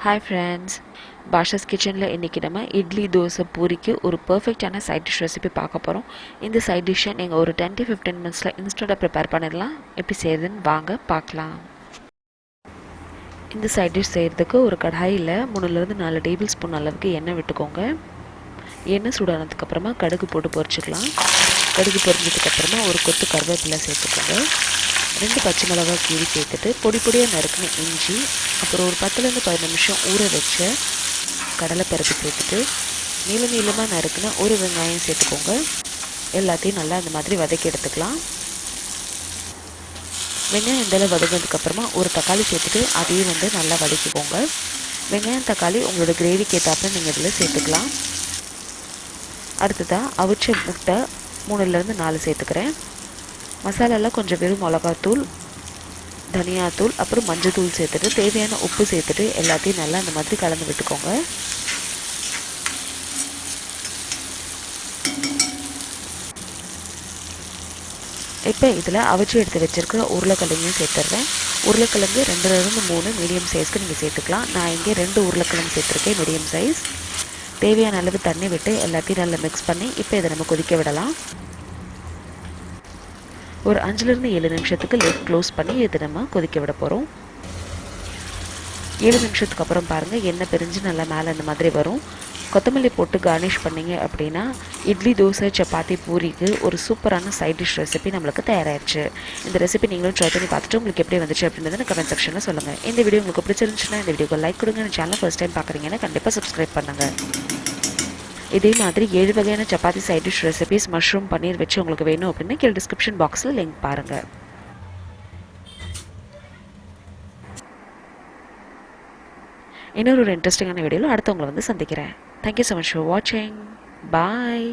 Hi friends, Bashas kitchen இன்னைக்கு நம்ம இட்லி தோசை பூரிக்கு ஒரு பெர்ஃபெக்ட்டான சைட் டிஷ் ரெசிபி பார்க்க போகிறோம். இந்த சைட் டிஷ்ஷை நீங்கள் ஒரு 10 to 15 மினிட்ஸில் இன்ஸ்டண்ட்டாக ப்ரிப்பேர் பண்ணிடலாம். எப்படி செய்யுதுன்னு வாங்க பார்க்கலாம். இந்த சைட் டிஷ் செய்கிறதுக்கு ஒரு கடாயில் 3-4 டேபிள் ஸ்பூன் அளவுக்கு எண்ணெய் விட்டுக்கோங்க. எண்ணெய் சூடானதுக்கப்புறமா கடுகு போட்டு பொரிச்சிக்கலாம். கடுகு பொரிஞ்சதுக்கப்புறமா ஒரு கொத்து கருவேப்பிலை சேர்த்துக்கோங்க. 2 பச்சை மிளகாய் கீரி சேர்த்துட்டு பொடி பொடியாக நறுக்கின இஞ்சி, அப்புறம் ஒரு 10-15 நிமிஷம் ஊற வச்ச கடலைப்பருப்பு சேர்த்துட்டு நீளமாக நறுக்கின ஒரு வெங்காயம் சேர்த்துக்கோங்க. எல்லாத்தையும் நல்லா அந்த மாதிரி வதக்கி எடுத்துக்கலாம். வெங்காயம் இந்தளவு வதங்கினதுக்கப்புறமா ஒரு தக்காளி சேர்த்துட்டு அதையும் நல்லா வதக்கிக்கோங்க. வெங்காயம் தக்காளி உங்களோட கிரேவிக்கு ஏற்றாப்புல நீங்கள் இதில் சேர்த்துக்கலாம். அடுத்ததாக அவிச்ச முட்டை 3-4 சேர்த்துக்கிறேன். மசாலாலாம் கொஞ்சம் வெறும் மிளகாத்தூள், தனியாத்தூள், அப்புறம் மஞ்சத்தூள் சேர்த்துட்டு தேவையான உப்பு சேர்த்துட்டு எல்லாத்தையும் நல்லா இந்த மாதிரி கலந்து விட்டுக்கோங்க. இப்போ இதில் அவிச்சு எடுத்து வச்சுருக்கிற உருளைக்கிழங்கையும் சேர்த்துட்றேன். உருளைக்கிழங்கு 2-3 மீடியம் சைஸ்க்கு நீங்கள் சேர்த்துக்கலாம். நான் இங்கே 2 உருளைக்கிழங்கு சேர்த்துருக்கேன், மீடியம் சைஸ். தேவையான அளவு தண்ணி விட்டு எல்லாத்தையும் நல்லா மிக்ஸ் பண்ணி இப்போ இதை நம்ம கொதிக்க விடலாம். ஒரு 5-7 நிமிஷத்துக்கு லிட் க்ளோஸ் பண்ணி இதை நம்ம கொதிக்க விட போகிறோம். 7 நிமிஷத்துக்கு அப்புறம் பாருங்கள், எண்ணெய் பிரிஞ்சு நல்லா மேலே இந்த மாதிரி வரும். கொத்தமல்லி போட்டு கார்னிஷ் பண்ணிங்க அப்படின்னா இட்லி, தோசை, சப்பாத்தி, பூரிக்கு ஒரு சூப்பரான சைட் டிஷ் ரெசிபி நம்மளுக்கு தயாராகிடுச்சு. இந்த ரெசிபி நீங்களும் ட்ரை பண்ணி பார்த்துட்டு உங்களுக்கு எப்படி வந்துச்சு அப்படின்றத கமெண்ட் செக்ஷனில் சொல்லுங்கள். இந்த வீடியோ உங்களுக்கு பிடிச்சிருந்துச்சுன்னா இந்த வீடியோக்கு லைக் கொடுங்க. இந்த சேனல் ஃபர்ஸ்ட் டைம் பார்க்குறீங்கன்னா கண்டிப்பாக சப்ஸ்கிரைப் பண்ணுங்கள். இதே மாதிரி 7 வகையான chapati side dish recipes mushroom paneer வச்சு உங்களுக்கு வேணும் அப்படின்னா கீழே டிஸ்கிரிப்ஷன் பாக்ஸில் லிங்க் பாருங்கள். இன்னொரு இன்ட்ரெஸ்டிங்கான வீடியோவில் அடுத்தவங்களை சந்திக்கிறேன். தேங்க்யூ ஸோ மச் ஃபார் வாட்சிங். பாய்.